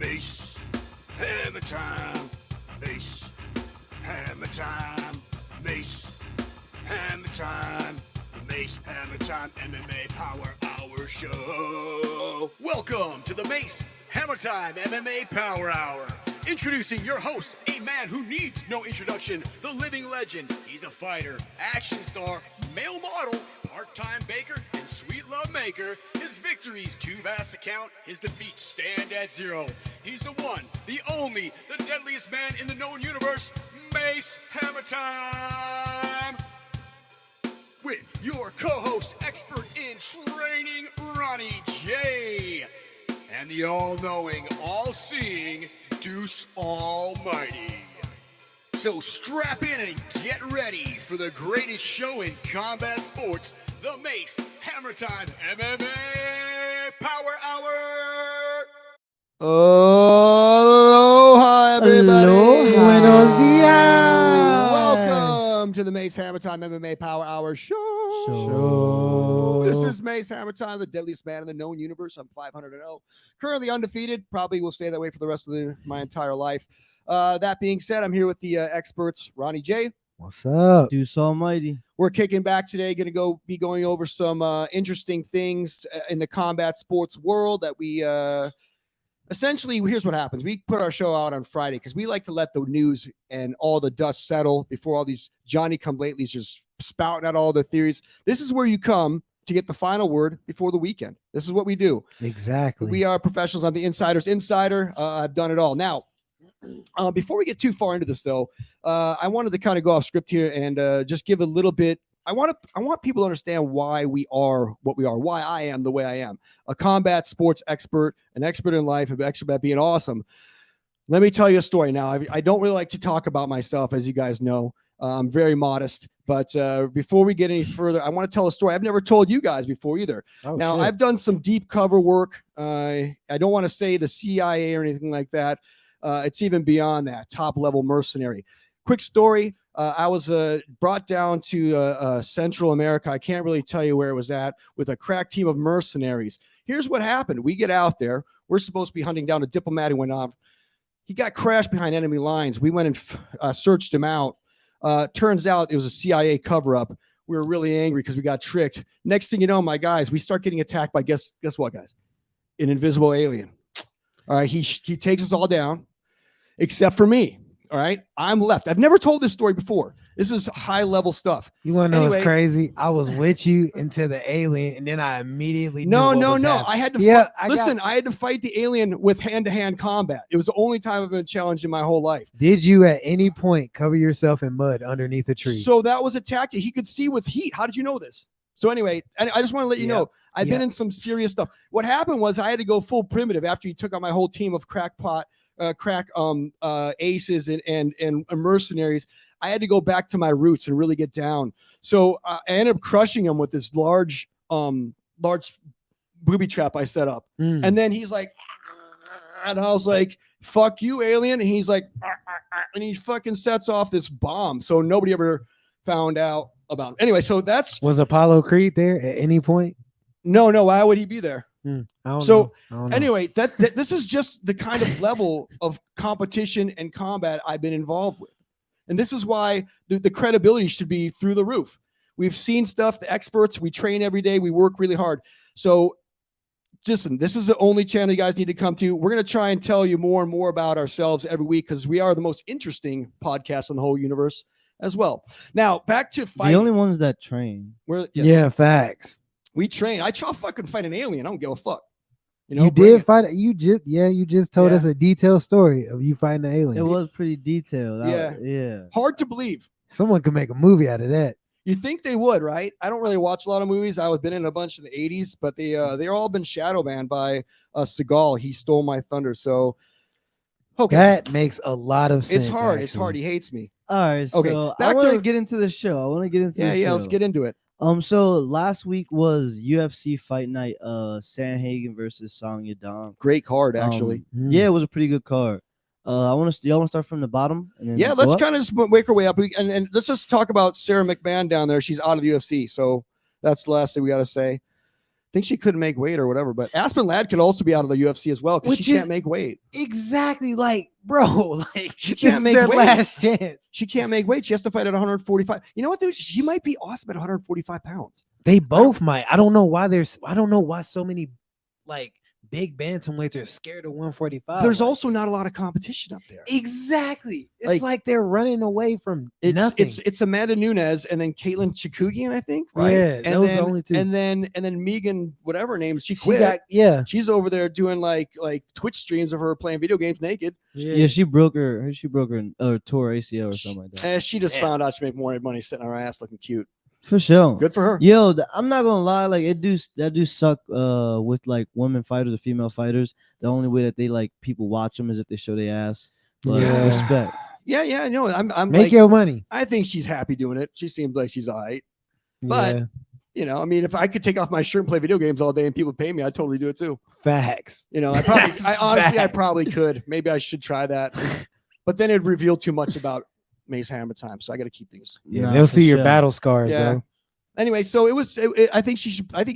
Mace Hammertime. Mace Hammertime. Mace Hammertime. The Mace Hammertime MMA Power Hour Show. Welcome to the Mace Hammertime MMA Power Hour. Introducing your host, a man who needs no introduction, the living legend. He's a fighter, action star, male model, part-time baker, and sweet love maker. His victories too vast to count, his defeats stand at zero. He's the one, the only, the deadliest man in the known universe, Mace Hammertime. With your co-host, expert in training, Ronnie J. And the all-knowing, all-seeing Deuce Almighty. So strap in and get ready for the greatest show in combat sports, the Mace Hammertime MMA Power Hour. Aloha, everybody. Aloha. Buenos dias. Welcome to the Mace Hammertime MMA Power Hour show. This is Mace Hammertime, the deadliest man in the known universe. I'm 500-0, currently undefeated. Probably will stay that way for the rest of my entire life. That being said, I'm here with the experts, Ronnie J. What's up? Deuce Almighty. We're kicking back today. Going to be going over some interesting things in the combat sports world that we essentially, here's what happens. We put our show out on Friday because we like to let the news and all the dust settle before all these Johnny-come-latelys just spouting out all the theories. This is where you come to get the final word before the weekend. This is what we do. Exactly. We are professionals. I'm the insider's insider. I've done it all. Now, before we get too far into this, though, I wanted to kind of go off script here and just give a little bit. I want people to understand why we are what we are, why I am the way I am. A combat sports expert, an expert in life, an expert at being awesome. Let me tell you a story now. I don't really like to talk about myself, as you guys know. I'm very modest. But before we get any further, I want to tell a story I've never told you guys before either. Oh, now, shit. I've done some deep cover work. I don't want to say the CIA or anything like that. It's even beyond that, top-level mercenary. Quick story. I was brought down to Central America. I can't really tell you where it was at, with a crack team of mercenaries. Here's what happened. We get out there. We're supposed to be hunting down a diplomat who went off. He got crashed behind enemy lines. We went and searched him out. Turns out it was a CIA cover-up. We were really angry because we got tricked. Next thing you know, my guys, we start getting attacked by, guess what, guys? An invisible alien. All right, he takes us all down, except for me. All right, I'm left. I've never told this story before. This is high-level stuff. You want to know Anyway. what's crazy? I was with you into the alien, and then I immediately No. happening. I had to Yeah, I had to fight the alien with hand-to-hand combat. It was the only time I've been challenged in my whole life. Did you at any point cover yourself in mud underneath a tree? So that was a tactic. He could see with heat. How did you know this? So anyway, I just want to let you know, I've been in some serious stuff. What happened was I had to go full primitive after he took out my whole team of aces and mercenaries. I had to go back to my roots and really get down. So I ended up crushing him with this large booby trap I set up. And then he's like, and I was like, fuck you, alien. And he's like, and he fucking sets off this bomb. So nobody ever found out about him. Anyway, so was Apollo Creed there at any point? no, why would he be there? I don't So, know. Anyway, that this is just the kind of level of competition and combat I've been involved with. And this is why the credibility should be through the roof. We've seen stuff, the experts, we train every day, we work really hard. So listen, this is the only channel you guys need to come to. We're going to try and tell you more and more about ourselves every week because we are the most interesting podcast in the whole universe as well. Now, back to fighting. The only ones that train. Yeah, facts. We train. I try fucking fight an alien. I don't give a fuck. You bring did it. fight. You just told us a detailed story of you fighting the alien. It was pretty detailed. Yeah. Hard to believe. Someone could make a movie out of that. You think they would, right? I don't really watch a lot of movies. I've been in a bunch in the 80s, but they're all been shadow banned by Seagal. He stole my thunder. So okay. That makes a lot of sense. It's hard. Actually. It's hard. He hates me. All right. Okay, So back I want to- to get into the show. I want to get into the show. Let's get into it. So last week was UFC Fight Night. Sanhagen versus Song Yadong. Great card, actually. Yeah, it was a pretty good card. Y'all want to start from the bottom? And then Yeah, go let's up? kind of just wake our way up. And let's just talk about Sarah McMahon down there. She's out of the UFC. So that's the last thing we got to say. think she couldn't make weight or whatever. But Aspen Ladd could also be out of the UFC as well because she can't make weight. Exactly, like bro, like she can't make their weight. last chance. She can't make weight. She has to fight at 145. You know what? Dude? She might be awesome at 145 pounds. They both might. I don't know why so many like big bantamweights are scared of 145. There's also not a lot of competition up there. Exactly. It's like they're running away from nothing. It's Amanda Nunes and then Caitlin Chikugian, I think, right? Yeah, and those then, are the only two. And then Megan, whatever her name, she quit. She's over there doing like Twitch streams of her playing video games naked. Yeah, she broke her tore ACL or something like that. And she just found out she make more money sitting on her ass looking cute. For sure. Good for her. Yo, I'm not gonna lie, like that do suck with like women fighters or female fighters. The only way that they like people watch them is if they show their ass. But respect. Yeah, no, I'm make your money. I think she's happy doing it. She seems like she's all right. But you know, I mean, if I could take off my shirt and play video games all day and people pay me, I'd totally do it too. Facts. You know, I probably could. Maybe I should try that. But then it'd reveal too much about Mace Hammertime, so I got to keep things. Yeah, they'll see your battle scars, bro. Anyway, so I think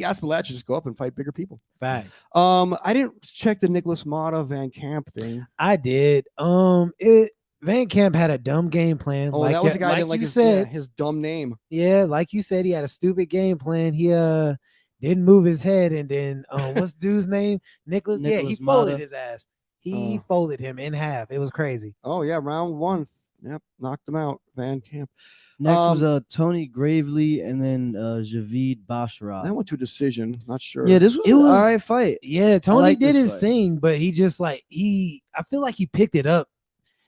Aspen Ladd should just go up and fight bigger people. Facts. I didn't check the Nicholas Mata Van Camp thing. I did. Van Camp had a dumb game plan. Oh, that was the guy that like his dumb name. Yeah, like you said, he had a stupid game plan. He didn't move his head, and then what's dude's name? Nicholas. Yeah, he folded his ass. He folded him in half. It was crazy. Oh yeah, round one. Yep, knocked him out. Van Camp. Next was Tony Gravely and then Javid Basharat. That went to a decision. Not sure. Yeah, it was an all right fight. Yeah, Tony did his thing, but he just I feel like he picked it up.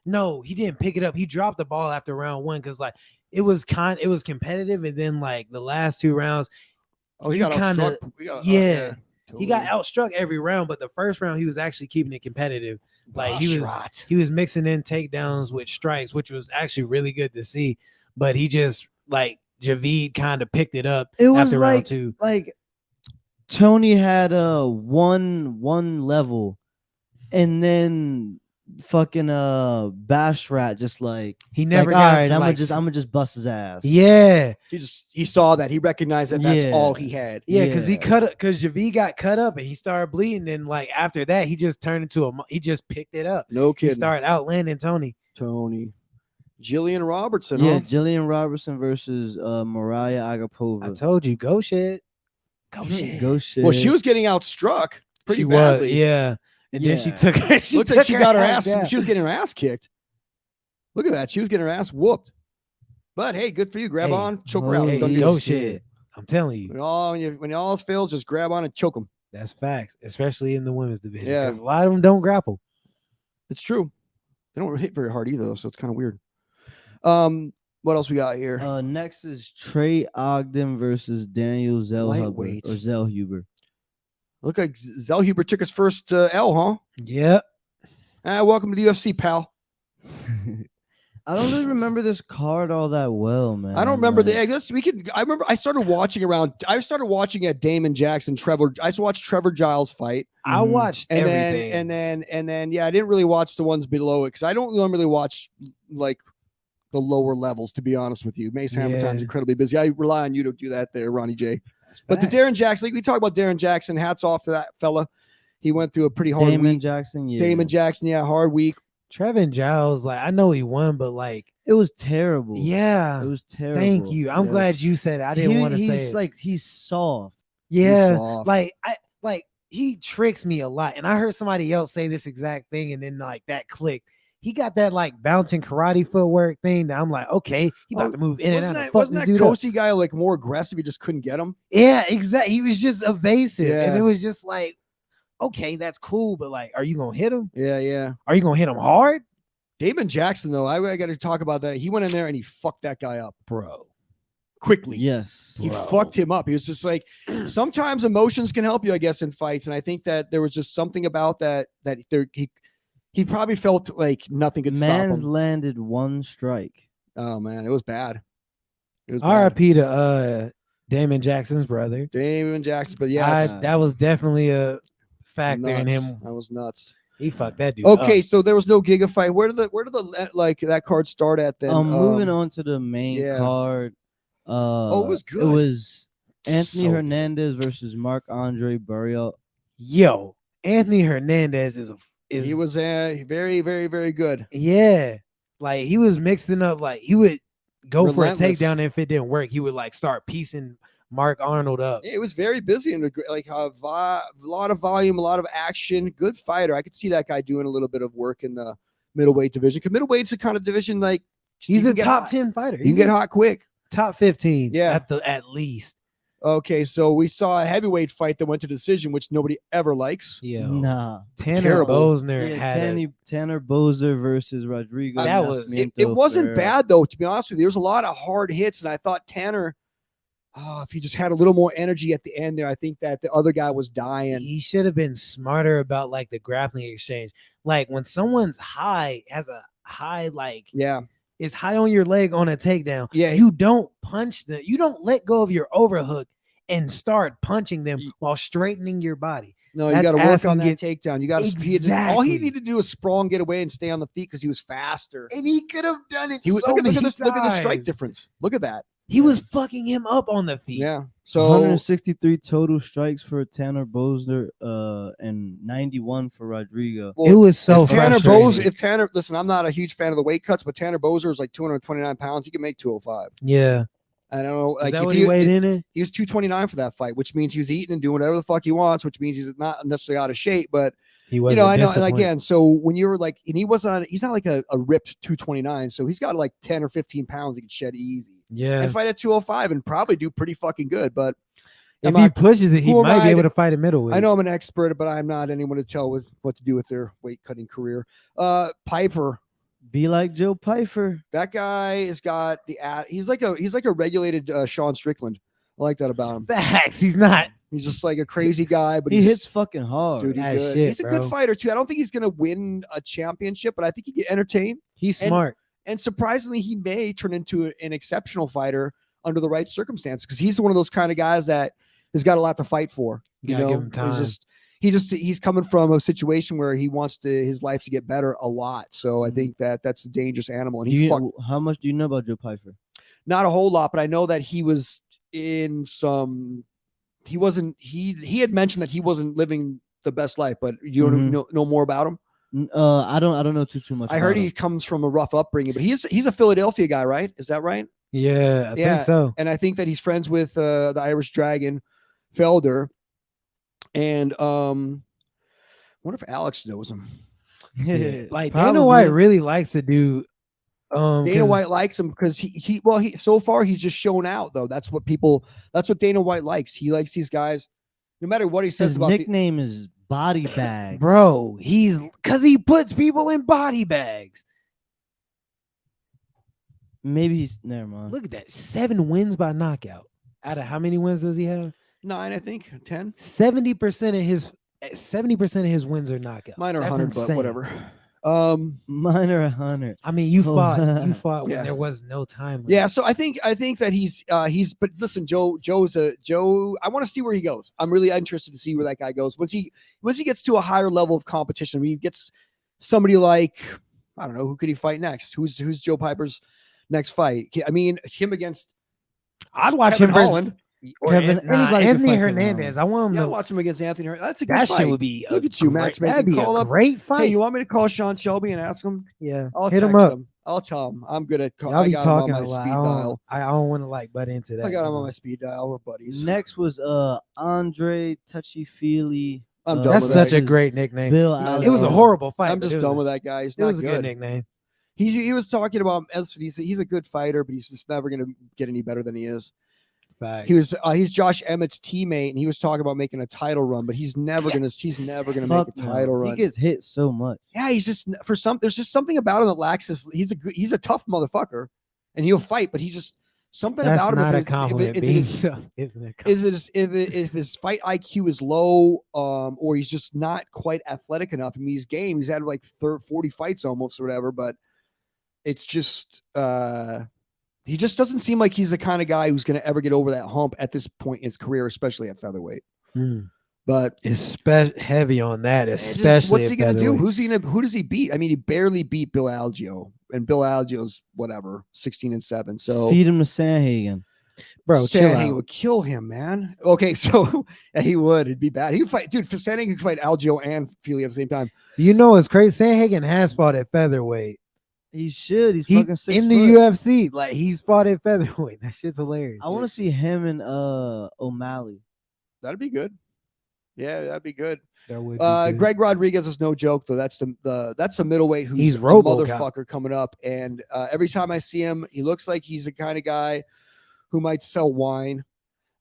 No, he didn't pick it up. He dropped the ball after round one because like it was competitive, and then like the last two rounds, he got outstruck. He got outstruck every round, but the first round he was actually keeping it competitive. Like he was mixing in takedowns with strikes, which was actually really good to see. But he just like Javid kind of picked it up after round two. Like Tony had one level, and then fucking Bashrat just like he never got. All right, I'm gonna just bust his ass. Yeah, he saw that, he recognized that that's all he had. Yeah, because Javid got cut up and he started bleeding, and like after that he just turned into he just picked it up. No kidding. He started outlanding Tony. Jillian Robertson. Yeah, Jillian Robertson versus Mariah Agapova. I told you, go shit. Go shit. Well, she was getting outstruck pretty badly. And then she took her. Looked like she got her ass. She was getting her ass kicked. Look at that. She was getting her ass whooped. But hey, good for you. Grab on, choke her out. Go shit. I'm telling you. When all else fails, just grab on and choke them. That's facts, especially in the women's division. Yeah, because a lot of them don't grapple. It's true. They don't hit very hard either, though, so it's kind of weird. What else we got here? Next is Trey Ogden versus Daniel Zellhuber. Look like Zellhuber took his first L, huh? Yep. Welcome to the UFC, pal. I don't really remember this card all that well, man. I don't remember I remember I started watching at Damon Jackson, Trevor. I used to watch Trevor Giles fight. I watched everything. And then I didn't really watch the ones below it because I don't normally watch like the lower levels, to be honest with you. Mace Hammertime's incredibly busy. I rely on you to do that there, Ronnie J. But the Darren Jackson, we talk about Darren Jackson. Hats off to that fella. He went through a pretty hard week. Damon Jackson, hard week. Trevin Giles, like I know he won, but like it was terrible. Yeah, it was terrible. Thank you. I'm glad you said it. I didn't want to say it. He's like he's soft. Yeah, he's soft. Like he tricks me a lot, and I heard somebody else say this exact thing, and then like that clicked. He got that like bouncing karate footwork thing that I'm like, okay, he about to move in and out. Wasn't that Kosi guy like more aggressive? He just couldn't get him. Yeah, exactly. He was just evasive, and it was just like, okay, that's cool, but like, are you gonna hit him? Yeah. Are you gonna hit him hard? Damon Jackson, though, I got to talk about that. He went in there and he fucked that guy up, bro. Quickly. Yes. He fucked him up. He was just like, sometimes emotions can help you, I guess, in fights. And I think that there was just something about that he probably felt like nothing could stop him. Man's landed one strike. Oh man, it was bad. R.I.P. to Damon Jackson's brother. Damon Jackson, but yeah, that was definitely a factor in him. That was nuts. He fucked that dude. Okay, so there was no Giga fight. Where did the like that card start at then? Moving on to the main card. It was good. It was Anthony so Hernandez versus Marc-Andre Barriault. Yo, Anthony Hernandez is He was very, very, very good. Yeah, like he was mixing up. Like he would go Relentless. for a takedown, and if it didn't work, he would like start piecing Mark Arnold up. It was very busy and like a lot of volume, a lot of action. Good fighter. I could see that guy doing a little bit of work in the middleweight division. Because middleweight's the kind of division like He's a top 10 fighter. You can get hot quick. Top 15. Yeah, at least. Okay, so we saw a heavyweight fight that went to decision, which nobody ever likes. Yeah, Nah. Tanner Bosner Tanner Bosner versus Rodrigo. That was it wasn't bad though, to be honest with you. There was a lot of hard hits, and I thought Tanner, if he just had a little more energy at the end there, I think that the other guy was dying. He should have been smarter about like the grappling exchange. Like when someone's high, has a high is high on your leg on a takedown. Yeah, you don't punch them. You don't let go of your overhook and start punching them while straightening your body. No, you got to work on that takedown. You got to exactly. All he needed to do was sprawl and get away and stay on the feet because he was faster. And he could have done it. Look at the strike difference. Look at that. He was fucking him up on the feet. Yeah. So 163 total strikes for Tanner Bosner, and 91 for Rodrigo. Well, it was so frustrating. If Tanner, listen, I'm not a huge fan of the weight cuts, but Tanner Bosner is like 229 pounds. He can make 205. Yeah. I don't know. Like, is that what he weighed in it? He was 229 for that fight, which means he was eating and doing whatever the fuck he wants, which means he's not necessarily out of shape, but he was. I know. And again, so when you were like, and he's not like a ripped 229, so he's got like 10 or 15 pounds he can shed easy. Yeah. And fight at 205 and probably do pretty fucking good. But if he pushes it, he might be able to fight a middleweight. I know I'm an expert, but I'm not anyone to tell with what to do with their weight cutting career. Piper. Be like Joe Pyfer. That guy has got he's like a regulated Sean Strickland. I like that about him. Facts. He's not. He's just like a crazy guy, but he hits fucking hard. Dude, he's good. He's a good fighter too. I don't think he's gonna win a championship, but I think he can entertain. He's smart. And surprisingly, he may turn into an exceptional fighter under the right circumstances because he's one of those kind of guys that has got a lot to fight for. You know, give him time. He's coming from a situation where he wants his life to get better a lot. So I think that's a dangerous animal. And how much do you know about Joe Pyfer? Not a whole lot, but I know that he was in some. He wasn't. He had mentioned that he wasn't living the best life, but you don't know more about him. I don't know too much. I heard he comes from a rough upbringing, but he's a Philadelphia guy, right? Is that right? Yeah, I think so. And I think that he's friends with the Irish Dragon, Felder. And wonder if Alex knows him. Like Dana White really likes to do. Dana White likes him because he so far he's just shown out though. That's what Dana White likes. He likes these guys, no matter what he says his about nickname is Body Bag. Bro, because he puts people in body bags. Maybe he's never mind. Look at that. 7 wins by knockout. Out of how many wins does he have? 9, I think. 10. 70% of his wins are knockout. Mine are 100, but whatever. Mine are 100. I mean, you fought when there was no time limit. Yeah, so I think that he's but listen, Joe. I want to see where he goes. I'm really interested to see where that guy goes once he gets to a higher level of competition. He gets somebody like, I don't know, who could he fight next? Who's Joe Piper's next fight? I mean, him against. I'd watch Kevin him versus Holland. Anthony Hernandez. I want him to watch him against Anthony Hernandez. That's a good that fight. Shit would be look at you, Max. That'd be a great fight. Hey, you want me to call Sean Shelby and ask him? Yeah, I'll hit text him up. I'll tell him. I'm good at calling. Y'all be talking him on my a lot. Speed dial. I don't want to butt into that. I got him on my speed dial. We're buddies. Next was Andre Touchy-Feely. I'm done. That's such a great nickname. It was a horrible fight. I'm just done with that guy. It was a good nickname. He was talking about he's a good fighder, but he's just never gonna get any better than he is. Facts. He's Josh Emmett's teammate, and he was talking about making a title run, but he's never gonna make a title run. He gets hit so much. Yeah, he's just there's just something about him that lacks he's a tough motherfucker, and he'll fight, but he just something That's about him. Not a compliment. If his fight IQ is low, or he's just not quite athletic enough. I mean, he's game. He's had like 40 fights almost or whatever, but it's just he just doesn't seem like he's the kind of guy who's going to ever get over that hump at this point in his career, especially at featherweight. But it's heavy on that, especially what's he going to do? Who does he beat? I mean, he barely beat Bill Algeo, and Bill Algeo's whatever 16-7. So feed him to Sanhagen. Bro, chill Sandhagen out. would kill him, man. Okay, so yeah, he would. It'd be bad. He would fight, dude. For Sandhagen could fight Aljo and Feely at the same time. You know what's crazy? Sandhagen has fought at featherweight. He should. He's He fucking 6 in foot. the UFC. Like he's fought at featherweight. That shit's hilarious. I want to see him and O'Malley. That'd be good. Yeah, that'd be good. That would be good. Greg Rodriguez is no joke though. That's the middleweight who's He's a RoboCop. motherfucker coming up. And every time I see him, he looks like he's the kind of guy who might sell wine.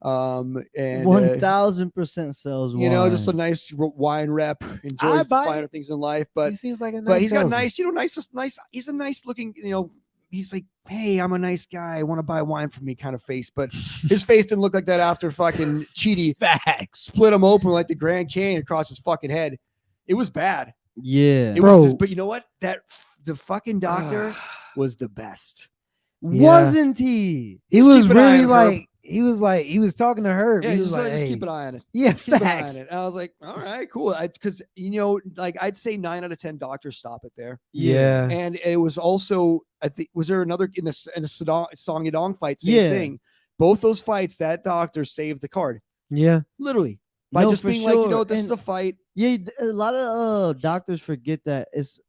And 1000% sells wine. you know, just a nice wine rep. Enjoys the buy finer it. things in life, but He seems like a nice but he's got salesman. nice, you know, nice. He's a nice looking, you know. He's like, hey, I'm a nice guy. I want to buy wine from me, kind of face. But his face didn't look like that after fucking Cheaty Facts. split him open like the Grand Canyon across his fucking head. It was bad. Yeah. It was just, but you know what? The fucking doctor was the best. Wasn't he? He Just was keep an eye really on like Herb. he was talking to her. Yeah, he was just, like, just hey. keep an eye on it. Yeah, Keep an eye facts. on it. And I was like, all right, cool. Because you know, like I'd say 9 out of 10 doctors stop it there. Yeah. And it was also, I think, was there another in the Song Yadong fight? Same Yeah. thing. Both those fights, that doctor saved the card, Yeah. literally by No, just for being like, you sure. know, this And- is a fight. Yeah, a lot of doctors forget that it's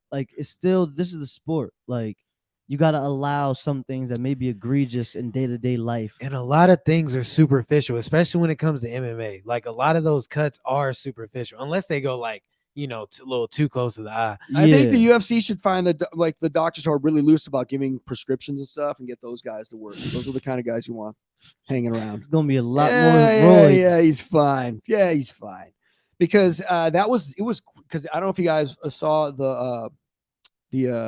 still, this is the sport. Like, you got to allow some things that may be egregious in day-to-day life. And a lot of things are superficial, especially when it comes to MMA. Like a lot of those cuts are superficial, unless they go like, you know, a little too close to the eye. I think the UFC should find the doctors who are really loose about giving prescriptions and stuff and get those guys to work. Those are the kind of guys you want hanging around. It's gonna be a lot more Yeah, roids. yeah, he's fine. Yeah, he's fine. Because it was because I don't know if you guys saw the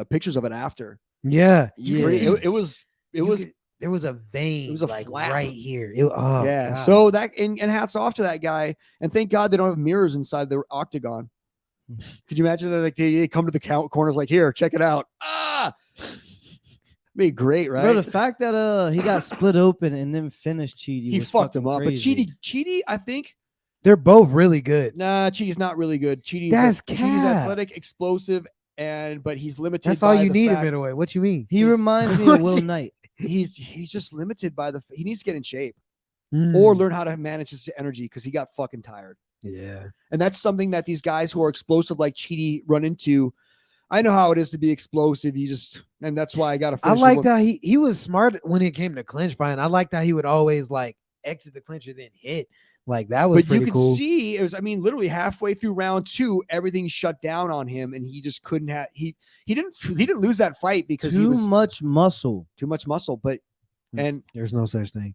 pictures of it after. Yeah. Yeah. It was there was a vein, it was a like flap. right here. Oh, yeah. God. So that and hats off to that guy. And thank God they don't have mirrors inside the octagon. Could you imagine that? Like they come to the corners, like, here, check it out. Be great, right? Bro, the fact that he got split open and then finished Cheaty, he was fucked fucking him up. crazy. But Cheaty, I think. they're both really good. Nah, Cheaty's not really good. Cheaty's That's Cheaty's cap. athletic, explosive, but he's limited. That's all by you the need fact- in middleweight. What you mean? He reminds me of Will Knight. He's just limited by he needs to get in shape Mm. or learn how to manage his energy because he got fucking tired. Yeah. And that's something that these guys who are explosive like Cheaty run into. I know how it is to be explosive. And that's why I got to. I liked how he was smart when it came to clinch fighting. I liked how he would always like exit the clinch and then hit. Like that was But you pretty could cool. see it was. I mean, literally halfway through round 2, everything shut down on him, and he just couldn't have. He didn't lose that fight because he Too was much muscle. too much muscle. But and There's no such thing.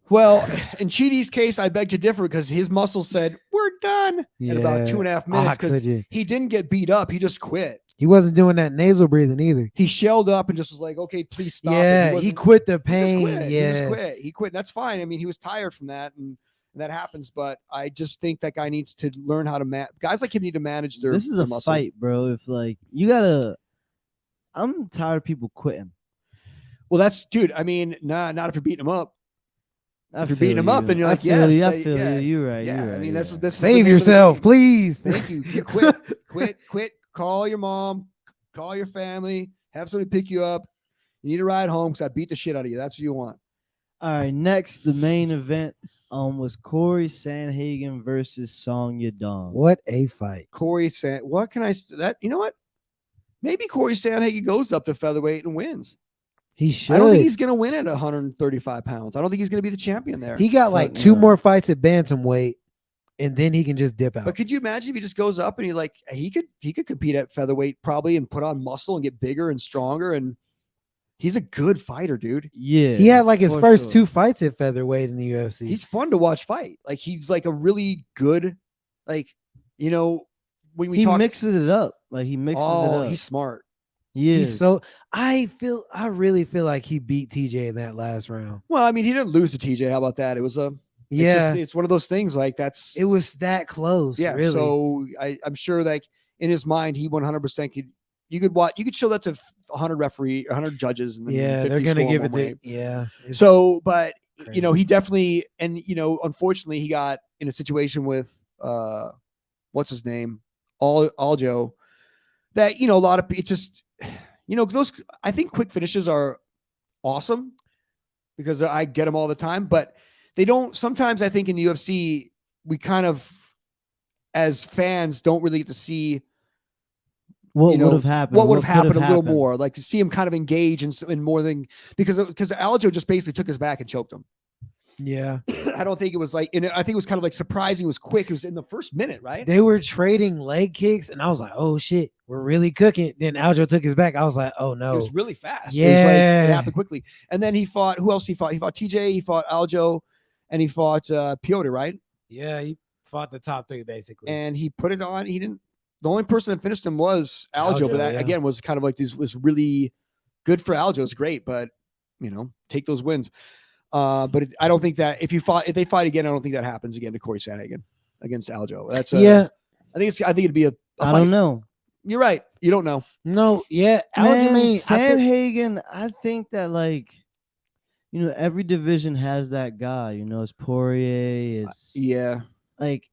well, in Cheaty's case, I beg to differ because his muscles said we're done in about 2.5 minutes because Oxygen. he didn't get beat up. He just quit. He wasn't doing that nasal breathing either. He shelled up and just was like, okay, please stop. Yeah, And he wasn't- quit the He just pain. quit. Yeah. He quit. That's fine. I mean, he was tired from that, and that happens. But I just think that guy needs to learn how to guys like him need to manage their. This is their a muscle. fight, bro. If like you gotta, I'm tired of people quitting. Well, that's dude. I mean, not if you're beating him up. If you're beating him up, then you're like, I feel you. yes, I feel yeah, you. You're right. Yeah, You're right. I mean, you're this is right. this. is the Save name of the yourself, game. please. Thank you. You quit. Call your mom. Call your family. Have somebody pick you up. You need a ride home because I beat the shit out of you. That's what you want. All right. Next, the main event was Corey Sandhagen versus Song Yadong. What a fight. Corey Sand. What can I? That you know what? Maybe Corey Sandhagen goes up to featherweight and wins. He should. I don't think he's going to win at 135 pounds. I don't think he's going to be the champion there. He got like Fuck 2 no. more fights at bantamweight, and then he can just dip out. But could you imagine if he just goes up and he could compete at featherweight probably and put on muscle and get bigger and stronger, and he's a good fighter, dude. Yeah. He had like his for first sure. 2 fights at featherweight in the UFC. He's fun to watch fight. Like he's like a really good, like, you know, when we He talk. mixes it up. Like he mixes it up. He's smart. He He's is. so I really feel like he beat TJ in that last round. Well, I mean, he didn't lose to TJ. How about that? It was Yeah, it's one of those things. Like that's it was that close. yeah. really. So I'm sure like in his mind, he 100% could. You could show that to 100 judges, and then yeah, 50 they're gonna score give one it way. to yeah. it's So, but crazy. you know, he definitely, and you know, unfortunately, he got in a situation with what's his name, Aljo, that you know, a lot of it's just, you know, those. I think quick finishes are awesome because I get them all the time, but they don't. Sometimes I think in the UFC, we kind of, as fans, don't really get to see what would have happened. What would have happened could a have little happened. more, like to see him kind of engage in more than because Aljo just basically took his back and choked him. Yeah. I don't think it was like, and I think it was kind of like surprising. It was quick. It was in the first minute, right? They were trading leg kicks, and I was like, "Oh shit, we're really cooking." Then Aljo took his back. I was like, "Oh no!" It was really fast. Yeah, it was like, it happened quickly. And then he fought. Who else he fought? He fought TJ. He fought Aljo, and he fought Piotr, right? Yeah, he fought the top 3 basically. And he put it on. He didn't. The only person that finished him was Aljo, but that again was kind of like this was really good for Aljo. It's great, but take those wins. But I don't think that if they fight again, I don't think that happens again to Corey Sandhagen against Aljo. That's I think it'd be a I fight. don't know. You're right. You don't know. No, yeah, Man, Sandhagen. I think that every division has that guy. It's Poirier. It's like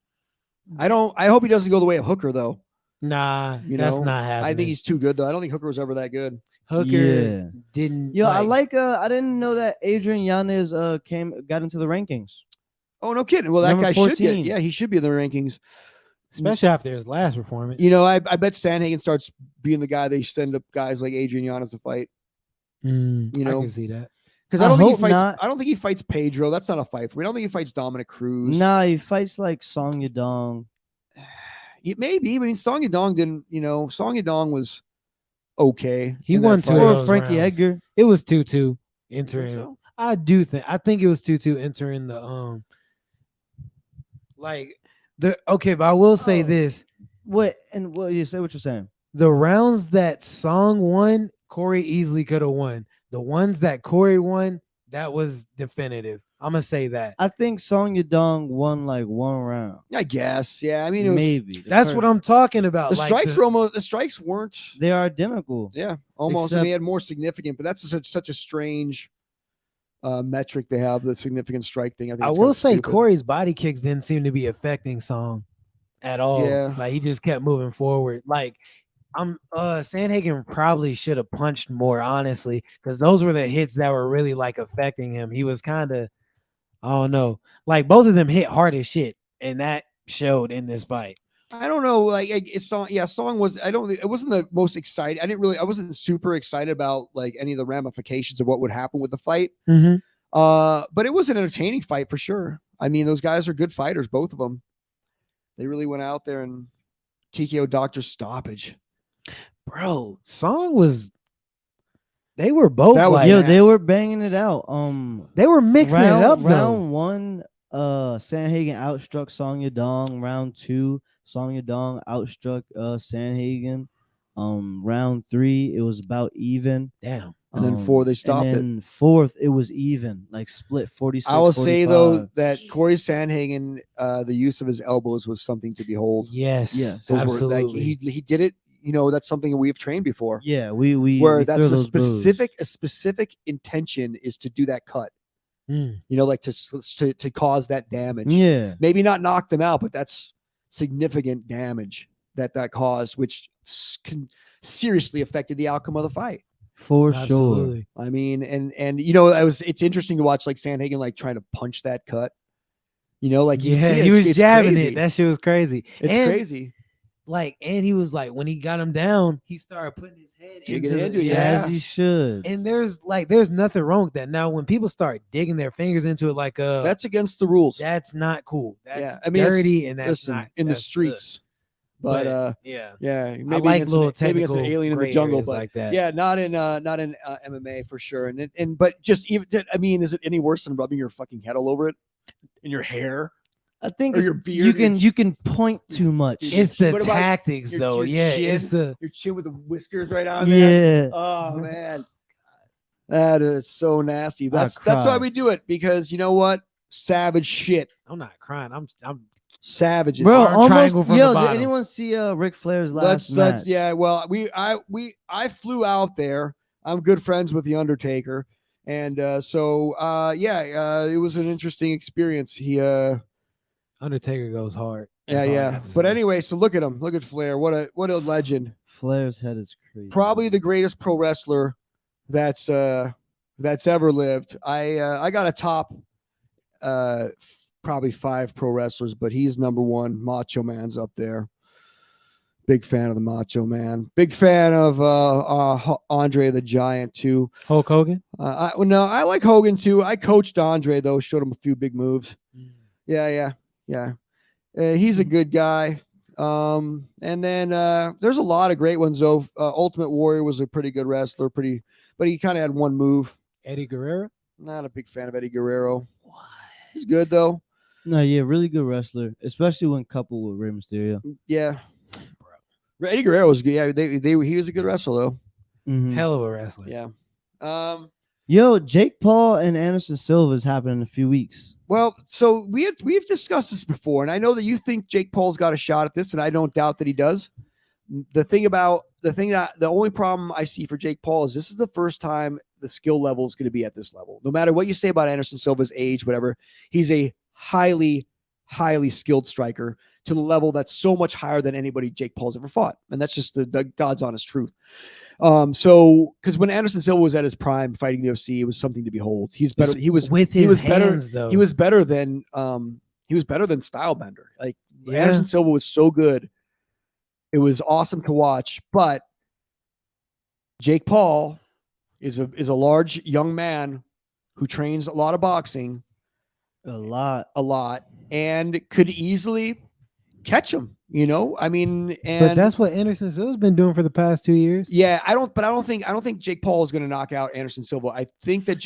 I hope he doesn't go the way of Hooker though. Nah, that's not happening. I think he's too good though. I don't think Hooker was ever that good. Hooker didn't. Yo, I didn't know that Adrian Yanez got into the rankings. Oh, no kidding. Well, that Number guy 14. should get. Yeah, he should be in the rankings, especially after his last performance. I bet Sandhagen starts being the guy they send up guys like Adrian Yanez to fight. I can see that because I don't think he fights. I don't think he fights Pedro. That's not a fight for me. I don't think he fights Dominic Cruz. Nah, he fights like Song Yadong. Maybe. I mean, Song Yadong didn't. Song Yadong was okay. He won 2 or Frankie Edgar. It was 2-2 entering. So? I think it was 2-2 entering the but I will say this. What you say what you're saying? The rounds that Song won, Corey easily could have won. The ones that Corey won, that was definitive. I'm gonna say that. I think Song Yadong won like 1 round. I guess. Yeah. I mean, it was, maybe. That's what I'm talking about. The strikes were almost. The strikes weren't. They are identical. Yeah, almost. And they had more significant, but that's such a strange metric they have. The significant strike thing. I will say stupid. Corey's body kicks didn't seem to be affecting Song at all. Yeah. Like he just kept moving forward. Like Sandhagen probably should have punched more, honestly, because those were the hits that were really like affecting him. He was kind of, I don't know, like both of them hit hard as shit, and that showed in this fight. I don't know, like Song was. It wasn't the most exciting. I wasn't super excited about like any of the ramifications of what would happen with the fight. Mm-hmm. But it was an entertaining fight for sure. I mean, those guys are good fighters, both of them. They really went out there and TKO doctor stoppage. Bro, Song was. They were both. They were banging it out. They were mixing it up. Round 1, Sandhagen outstruck Song Yadong. Round 2, Song Yadong outstruck Sandhagen. Round 3, it was about even. Damn. And then 4, they stopped it. And 4th, it was even, like split 46. I will 45. say though that Corey Sandhagen, the use of his elbows was something to behold. Yes, absolutely. He did it. That's something we've trained before. Yeah, we that's a specific intention is to do that cut. Like to cause that damage. Yeah, maybe not knock them out, but that's significant damage that caused, which seriously affected the outcome of the fight. For sure. I mean, and it's interesting to watch like Sandhagen like trying to punch that cut. He was jabbing crazy. it. That shit was crazy. It's crazy. And he was like, when he got him down, he started putting his head into it. As he should. And there's nothing wrong with that. Now, when people start digging their fingers into it, that's against the rules. That's not cool. That's I mean, dirty, and that's not in the streets. Good. But maybe I like little against an alien in the jungle, but like that. Yeah, not in MMA for sure. But just even, I mean, is it any worse than rubbing your fucking head all over it in your hair? I think or your beard. You can point too much. It's the tactics, though. It's your chin with the whiskers right on there. Yeah. Oh man, that is so nasty. That's why we do it, because you know what? Savage shit. I'm not crying. I'm savages. Bro, almost. Yo, did anyone see Ric Flair's last match? Yeah. Well, I flew out there. I'm good friends with the Undertaker, and it was an interesting experience. He Undertaker goes hard. Yeah. But anyway, so look at him. Look at Flair. What a legend. Flair's head is crazy. Probably the greatest pro wrestler that's that's ever lived. I got a top probably 5 pro wrestlers, but he's number 1. Macho Man's up there. Big fan of the Macho Man. Big fan of Andre the Giant too. Hulk Hogan. No, I like Hogan too. I coached Andre though. Showed him a few big moves. Yeah. He's a good guy. And then there's a lot of great ones though. Ultimate Warrior was a pretty good wrestler. But he kind of had one move. Eddie Guerrero. Not a big fan of Eddie Guerrero. What? He's good though. No, yeah, really good wrestler, especially when coupled with Rey Mysterio. Yeah. Eddie Guerrero was good. Yeah, he was a good wrestler though. Mhm. Hell of a wrestler. Yeah. Yo, Jake Paul and Anderson Silva is happening in a few weeks. Well, so we've discussed this before, and I know that you think Jake Paul's got a shot at this, and I don't doubt that he does. The only problem I see for Jake Paul is this is the first time the skill level is going to be at this level. No matter what you say about Anderson Silva's age, whatever, he's a highly, highly skilled striker to the level that's so much higher than anybody Jake Paul's ever fought. And that's just the God's honest truth. So because when Anderson Silva was at his prime fighting the OC, it was something to behold. He's better. He was with his he was hands, better, though. He was better than Stylebender. Like Yeah. Anderson Silva was so good. It was awesome to watch. But Jake Paul is a large young man who trains a lot of boxing. A lot. And could easily catch him, I mean, But that's what Anderson Silva's been doing for the past 2 years. Yeah, I don't think Jake Paul is going to knock out Anderson Silva. I think that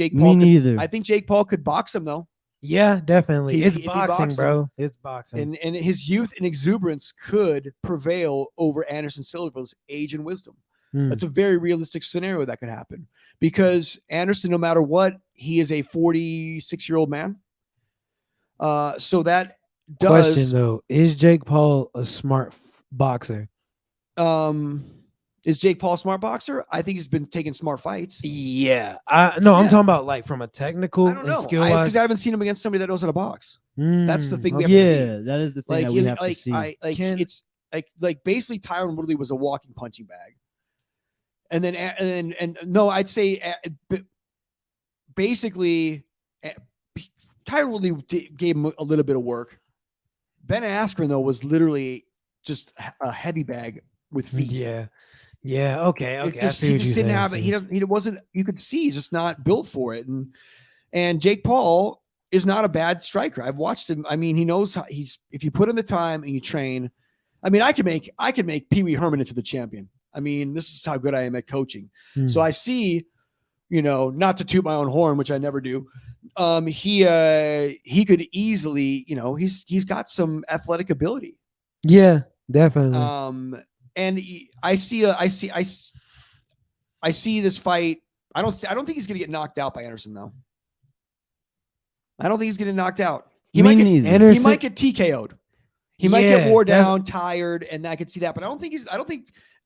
I think Jake Paul could box him though. Yeah, definitely. If It's he boxing, boxed bro. It's boxing. And his youth and exuberance could prevail over Anderson Silva's age and wisdom. That's a very realistic scenario that could happen because Anderson, no matter what, he is a 46-year-old man. So that does. Question though, is Jake Paul a smart boxer? Is Jake Paul a smart boxer? I think he's been taking smart fights. Yeah. I'm talking about like from a technical I don't know and skill because I haven't seen him against somebody that knows how to box. That's the thing we have Yeah, to see. that is the thing that we have to see. It's like basically Tyron Woodley was a walking punching bag. And then no, I'd say basically Tyron Woodley gave him a little bit of work. Ben Askren though was literally just a heavy bag with feet. Yeah. Okay. He just didn't have it. He wasn't. You could see he's just not built for it. And Jake Paul is not a bad striker. I've watched him. I mean, he knows how if you put in the time and you train. I mean, I could make Pee Wee Herman into the champion. I mean, this is how good I am at coaching. So I see, not to toot my own horn, which I never do. He could easily, he's got some athletic ability. Yeah, definitely. And I see this fight. I don't think he's going to get knocked out by Anderson though. I don't think he's getting knocked out. He might get TKO'd. He might get wore down, tired, and I could see that. But I don't think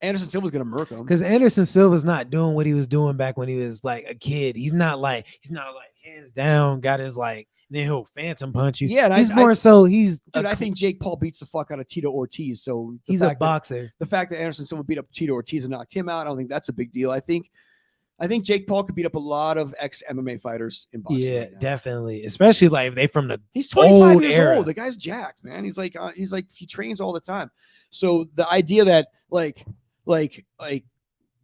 Anderson Silva's going to murk him. Because Anderson Silva's not doing what he was doing back when he was like a kid. He's not like hands down, got his like, then he'll phantom punch you. Yeah, and he's I think Jake Paul beats the fuck out of Tito Ortiz. So he's a boxer. The fact that Anderson Silva beat up Tito Ortiz and knocked him out, I don't think that's a big deal. I think Jake Paul could beat up a lot of ex-MMA fighters in boxing. Yeah, right now. definitely. Especially like if they from the he's 25 old years era. old. The guy's jacked, man. He's like he trains all the time. So the idea that like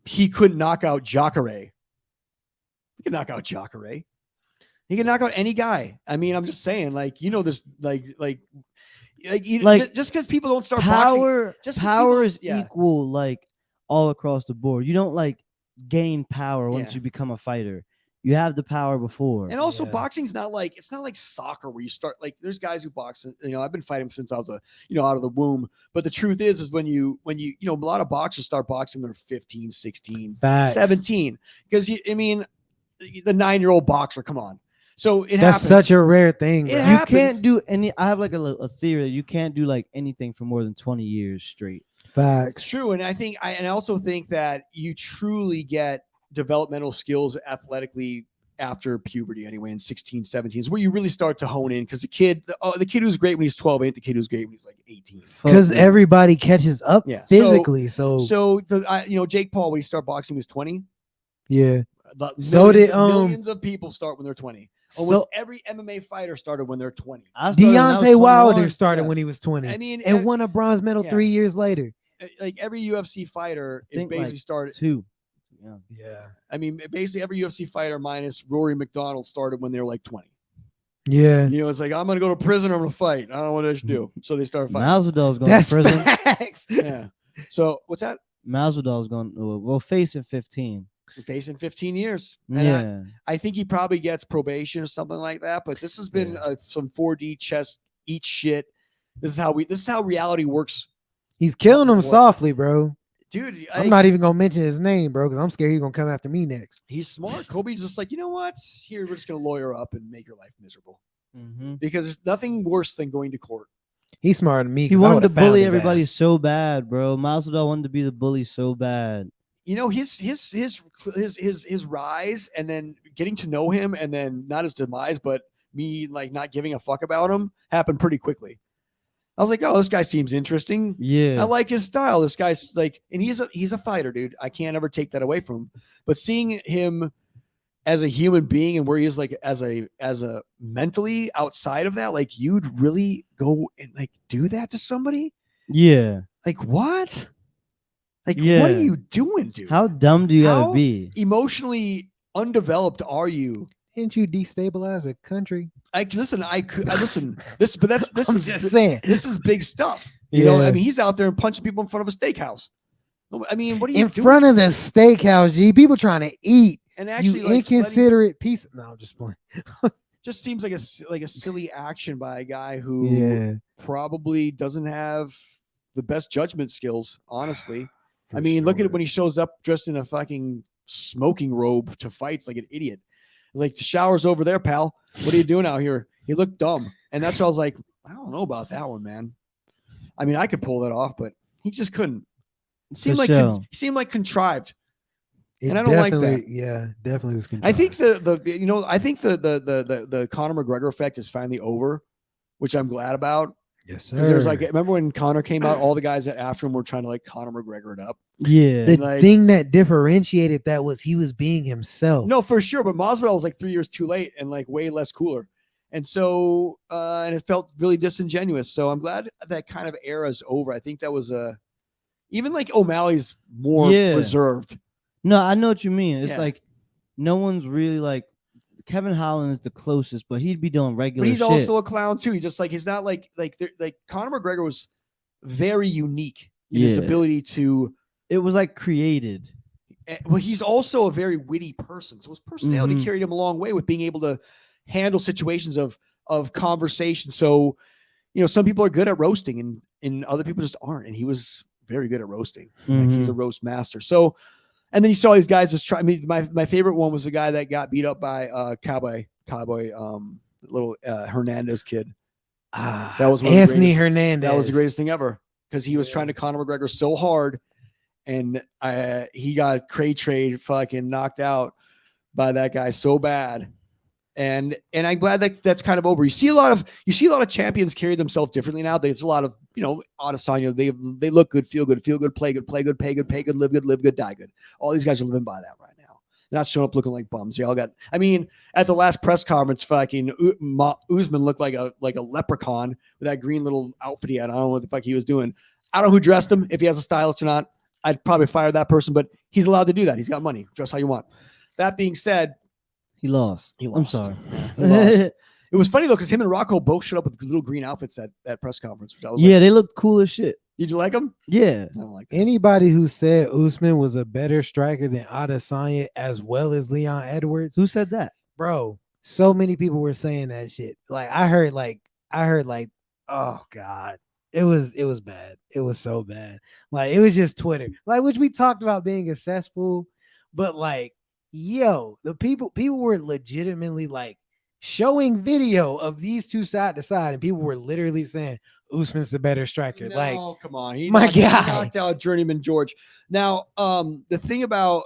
he couldn't knock out Jacare. He can knock out Jacare. He can knock out any guy. I mean, I'm just saying, this, just because people don't start power, boxing, power is equal, like all across the board. You don't like gain power once you become a fighter. You have the power before. And also boxing's it's not like soccer where you start there's guys who box, I've been fighting since I was out of the womb. But the truth is when you a lot of boxers start boxing when they're 15, 16, 17. Because the 9-year-old boxer, come on. So that's happens. Such a rare thing. You can't do any. I have like a theory that you can't do like anything for more than 20 years straight. Facts. It's true. And I also think that you truly get developmental skills athletically after puberty anyway, in 16, 17 is where you really start to hone in. Because the kid who's great when he's 12 ain't the kid who's great when he's like 18. Because everybody catches up physically. So Jake Paul, when he started boxing, he was 20. Yeah. Millions of people start when they're 20. Almost every MMA fighter started when they're 20. Deontay Wilder started when he was 20. I mean, and won a bronze medal 3 years later. Like every UFC fighter is basically started 2. Yeah. I mean, basically every UFC fighter minus Rory McDonald started when they were like 20. Yeah. You know, it's like, I'm going to go to prison. I'm going to fight. I don't know what I should do. So they start fighting. Masvidal's going to prison. Facts. Yeah. So what's that? Masvidal's going to face in 15. Facing 15 years. And Yeah. I think he probably gets probation or something like that. But this has been some 4D chess, eat shit. This is how reality works. He's killing him softly, bro. Dude, I'm not even gonna mention his name, bro, because I'm scared he's gonna come after me next. He's smart. Kobe's just like, you know what? Here, we're just gonna lawyer up and make your life miserable. Because there's nothing worse than going to court. He's smarter than me. He wanted to bully everybody so bad, bro. Masvidal wanted to be the bully so bad. You know, his rise and then getting to know him and then not his demise, but me like not giving a fuck about him happened pretty quickly. I was like, oh, this guy seems interesting. Yeah. I like his style. This guy's like, and he's a fighter, dude. I can't ever take that away from him. But seeing him as a human being and where he is like as a mentally outside of that, like you'd really go and like do that to somebody? Yeah. Like what? Like what are you doing, dude? How dumb do you gotta be? Emotionally undeveloped are you? Didn't you destabilize a country? Listen. This is just saying. This is big stuff. You know, I mean, he's out there and punching people in front of a steakhouse. I mean, what are you doing? In front of the steakhouse, G? People trying to eat. And actually, you inconsiderate piece. No, I'm just playing. Just seems like a silly action by a guy who probably doesn't have the best judgment skills, honestly. I mean, look at it when he shows up dressed in a fucking smoking robe to fights like an idiot. Like, the shower's over there, pal. What are you doing out here? He looked dumb. And that's why I was like, I don't know about that one, man. I mean, I could pull that off, but he just couldn't. It seemed he seemed like contrived. And I don't like that. Yeah, definitely was contrived. I think the Conor McGregor effect is finally over, which I'm glad about. Yes, sir. Because there's like, remember when Conor came out, all the guys that after him were trying to like Conor McGregor it up. Yeah. The thing that differentiated that was he was being himself. No, for sure. But Masvidal was like 3 years too late and like way less cooler. And so, and it felt really disingenuous. So I'm glad that kind of era is over. I think that was even like O'Malley's more reserved. No, I know what you mean. It's like no one's really like Kevin Holland is the closest, but he'd be doing regular shit. But he's also a clown too. He just like he's not like Conor McGregor was very unique in his ability to. It was like created. Well, he's also a very witty person, so his personality carried him a long way with being able to handle situations of conversation. So, you know, some people are good at roasting, and other people just aren't. And he was very good at roasting. Like, he's a roast master. So. And then you saw these guys just try. I mean, my favorite one was the guy that got beat up by Cowboy, little Hernandez kid. That was Anthony Hernandez. That was the greatest thing ever because he was trying to Conor McGregor so hard, and he got trade fucking knocked out by that guy so bad. And I'm glad that that's kind of over. You see a lot of champions carry themselves differently now. There's a lot of, you know, Adesanya, they look good, feel good, play good, pay good, live good, die good. All these guys are living by that right now. They're not showing up looking like bums. Y'all got. I mean, at the last press conference, fucking Usman looked like a leprechaun with that green little outfit he had. I don't know what the fuck he was doing. I don't know who dressed him. If he has a stylist or not, I'd probably fire that person. But he's allowed to do that. He's got money. Dress how you want. That being said. He lost. I'm sorry. He lost. It was funny though, because him and Rocco both showed up with little green outfits at that press conference. Which I was they looked cool as shit. Did you like them? Yeah. I don't like that. Anybody who said Usman was a better striker than Adesanya as well as Leon Edwards. Who said that? Bro, so many people were saying that shit. Like I heard like, oh God. It was bad. It was so bad. Like it was just Twitter. Like, which we talked about being a cesspool, but like, yo, the people were legitimately like showing video of these two side to side, and people were literally saying Usman's the better striker. No, like, come on, he knocked out Journeyman George. Now, the thing about,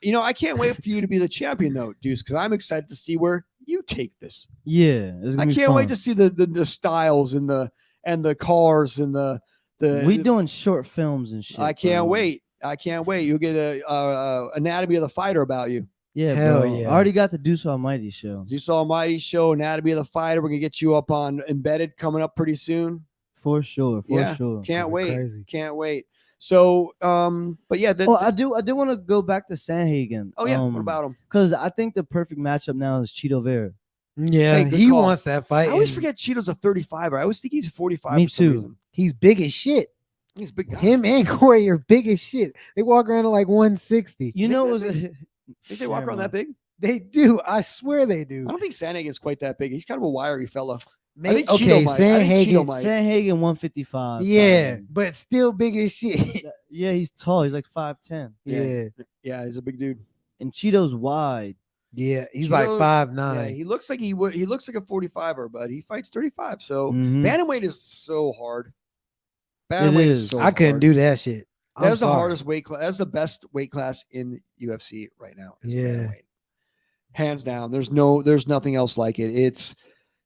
you know, I can't wait for you to be the champion though, Deuce, because I'm excited to see where you take this. Yeah, I can't wait to see the styles and the cars and the we doing short films and shit. I can't wait. You'll get a anatomy of the fighter about you. Yeah, Hell bro. yeah. I already got the Deuce Almighty show. Deuce Almighty show, Anatomy of the Fighter. We're gonna get you up on Embedded coming up pretty soon. For sure. For sure. Can't wait. Crazy. Can't wait. So, but yeah, I do want to go back to Sanhagen. Oh yeah, what about him? Because I think the perfect matchup now is Cheeto Vera. Yeah, Hey, good he call. wants that fight. I always and forget Cheeto's a 35er. I always think he's 45. Me for some too. reason. He's big as shit. He's a big guy. Him and Corey are big as shit. They walk around at like 160. You know, it was Think they walk around that big? They do. I swear they do. I don't think Sanhagen's quite that big. He's kind of a wiry fella. Maybe, I think Cheeto might. I think Cheeto Sanhagen. might. Sanhagen 155. Yeah, but still big as shit. Yeah, he's tall. He's like 5'10. Yeah. Yeah, he's a big dude. And Cheeto's wide. Yeah, he's Cheeto- like 5'9". Yeah, he looks like he looks like a 45er, but he fights 35. So Mhm. bantamweight is so hard. Bantamweight It is is. so I couldn't hard. do that shit. That's the I'm sorry. hardest weight class. That's the best weight class in UFC right now. is Yeah. bantamweight. Hands down. There's nothing else like it. It's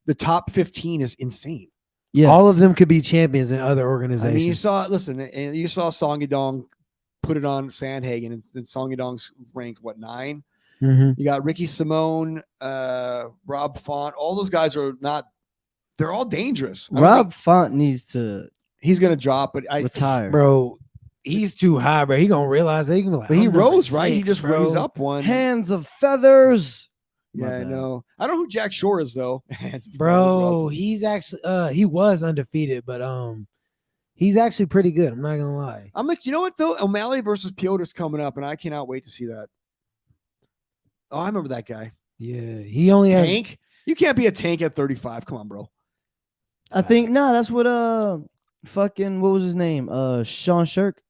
the top 15 is insane. Yeah. All of them could be champions in other I organizations. mean, you saw Song Yadong put it on Sandhagen, and Song Yadong's ranked what 9. Mhm. You got Ricky Simone, Rob Font. All those guys are not. They're all dangerous. I don't Rob think Font needs to he's gonna drop, but retire. Bro, he's too high, bro. He gonna realize that he can be like, But he I'm number rose, right? He 6, just bro. raised up one. Hands of feathers. Yeah, My I bad. know. I don't know who Jack Shore is though. Hands of Bro, feathers, he's actually he was undefeated, but he's actually pretty good. I'm not gonna lie. I'm like, you know what though? O'Malley versus Piotr's coming up, and I cannot wait to see that. Oh, I remember that guy. Yeah, he only has Tank? You can't be a tank at 35. Come on, bro. I think no, that's what fucking what was his name? Sean Shirk.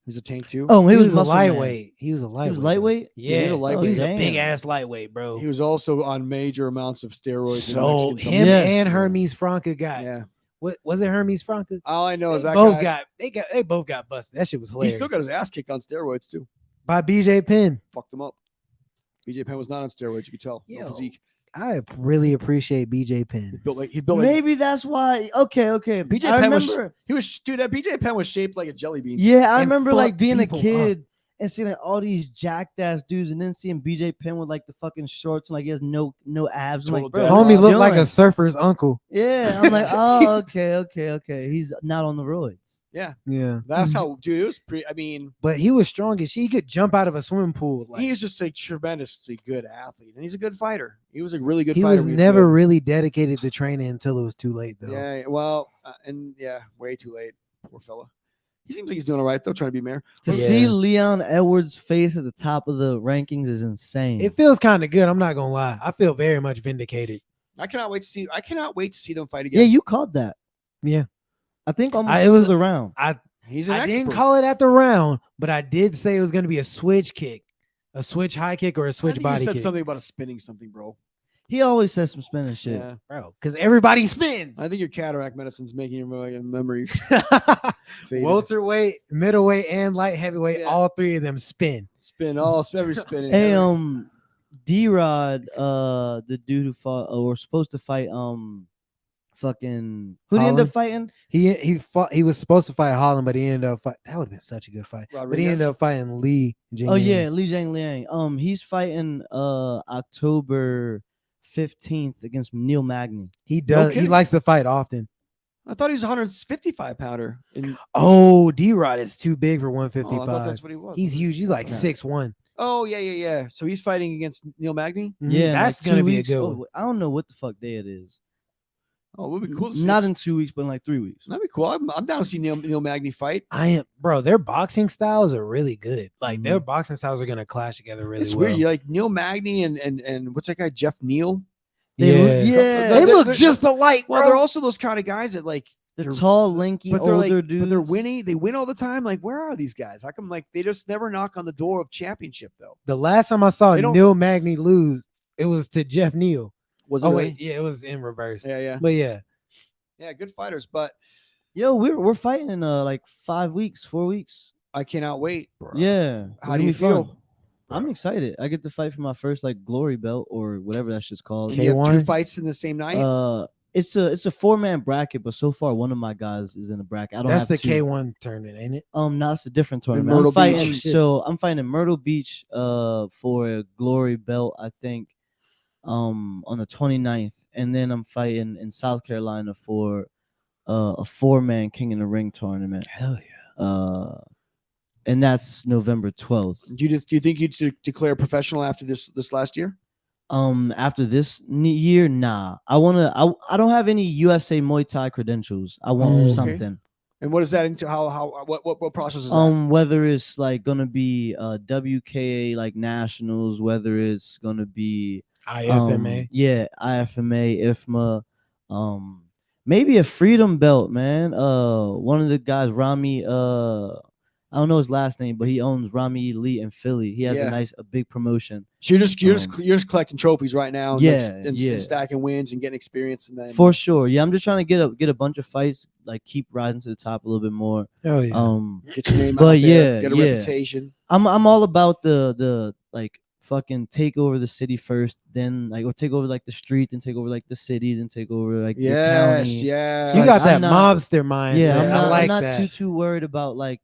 He's a tank too. Oh, he was a muscle man. lightweight. He was a lightweight. He was bro. lightweight. Yeah, he was a lightweight. He was a Damn. big ass lightweight, bro. He was also on major amounts of steroids. and So Mexican him Yeah. and Hermes Franca got Yeah. what was it? Hermes Franca? All I know is They that both guy, they both got busted. That shit was he hilarious. still got his ass kicked on steroids too. By BJ Penn. Fucked him up. BJ Penn was not on steroids. You could tell. No Yo. physique. I really appreciate BJ He Penn. built like he built like Maybe that's why. Okay. BJ I Penn was remember. he was dude. That BJ Penn was shaped like a jelly bean. Yeah, I and remember like fuck being a people kid and seeing like all these jacked ass dudes, and then seeing BJ Penn with like the fucking shorts and like he has no abs. I'm Total like, bro, dead. what Homie you looked like a doing? surfer's uncle. Yeah, I'm like, oh, okay. He's not on the roids. Yeah, Yeah. that's how dude. It was pretty. I mean, But he was strong as shit. He could jump out of a swimming pool. Like, he was just a tremendously good athlete, and he's a good fighter. He was a really good. he fighter was when never good. really dedicated to training until it was too late, though. Yeah, well, and yeah, way too late. Poor fella. He seems like he's doing all right though, trying to be mayor. To Yeah. see Leon Edwards' face at the top of the rankings is insane. It feels kind of good. I'm not gonna lie. I feel very much vindicated. I cannot wait to see. I cannot wait to see them fight yeah, again. you called that. Yeah. I think almost It was to the round. He's an I expert. didn't call it at the round, but I did say it was gonna be a switch kick, a switch high kick, or a I switch think body you said kick. something about a spinning something, bro. He always says some spinning shit. Yeah, Bro, because everybody spins. I think your cataract medicine's making your memory fade. Welterweight, middleweight, and light heavyweight, Yeah. all three of them spin. Spin all every spinning. Hey, every- D-Rod, the dude who fought or was supposed to fight, fucking who did he end up Holland? fighting? He was supposed to fight Holland, but he ended up that would have been such a good fight. But he ended Rodriguez? up fighting Lee. Oh yeah, Li Jiangliang. He's fighting October 15th against Neil Magny. He does. He kidding. likes to fight often. I thought he was 155 pounder. Oh, D-Rod is too big for Oh, I thought 155. that's what he was. He's huge. He's like Yeah. 6'1". Oh yeah. So he's fighting against Neil Magny. Yeah, in that's like gonna 2 be a weeks. good Oh, one. I don't know what the fuck day it is. Oh, it would be cool. To see Not us- in 2 weeks, but in like 3 weeks. That'd be cool. I'm down to see Neil Magny fight. I am, bro. Their boxing styles are really good. Like their Mhm. boxing styles are gonna clash together really It's well. weird. You like Neil Magny and what's that guy Jeff Neal? They They They're- look they're- just alike. Well, bro. they're also those kind of guys that like the they're- tall, lanky, but they're older like, dudes. but they're winning. They win all the time. Like, where are these guys? How come like they just never knock on the door of championship though? The last time I saw They don't- Neil Magny lose, it was to Jeff Neal. Was Oh wait, yeah, it was in reverse. yeah, But yeah, good fighters. But Yo, we're fighting in like 5 weeks, 4 weeks. I cannot wait. Yeah. it's How gonna do you be fun. feel? I'm excited. I get to fight for my first like glory belt or whatever that shit's called. And you have two K1? fights in the same night. It's a 4-man bracket, but so far one of my guys is in the bracket. I don't That's have the two. K1 tournament, ain't it? No, it's a different tournament. Myrtle I'm fighting. Beach. So I'm fighting in Myrtle Beach for a glory belt, I think, on the 29th, and then I'm fighting in South Carolina for a 4-man King in the Ring tournament. Hell yeah. And that's November 12th. Do you think you'd declare professional after this last year? After this year, nah. I don't have any USA Muay Thai credentials. I want Okay. something. And what is that into? What process is that? Whether it's like gonna be WKA like nationals, whether it's gonna be IFMA. IFMA, IFMA, maybe a freedom belt, man. One of the guys, Rami, I don't know his last name, but he owns Rami Elite in Philly. He has a big promotion. So you're just collecting trophies right now, and and stacking wins and getting experience, and then for sure. Yeah, I'm just trying to get a bunch of fights, like keep rising to the top a little bit more. Oh yeah. Get your name but out there, yeah, get a reputation. I'm all about the like fucking take over the city first, then like or take over like the street, then take over like the city, then take over like the county. Yeah. So you got that I'm mobster mindset. Yeah, I'm not that. too worried about like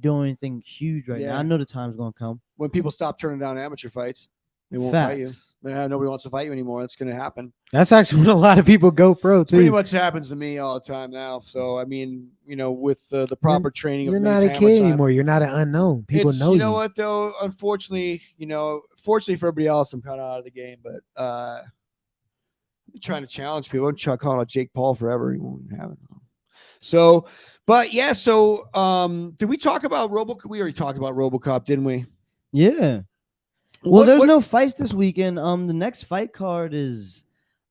doing anything huge right now. I know the time's gonna come. When people stop turning down amateur fights, they won't fight you. Nobody wants to fight you anymore. That's going to happen. That's actually when a lot of people go pro too. Pretty much happens to me all the time now. So I mean, with the proper training, you're not a kid anymore. You're not an unknown. People know you. You know what though? Unfortunately, fortunately for everybody else, I'm kind of out of the game. But I'm trying to challenge people. I'm trying to call out Jake Paul forever. He won't have it. So, but yeah. So, did we talk about RoboCop? We already talked about RoboCop, didn't we? Yeah. Well, there's no fights this weekend. The next fight card is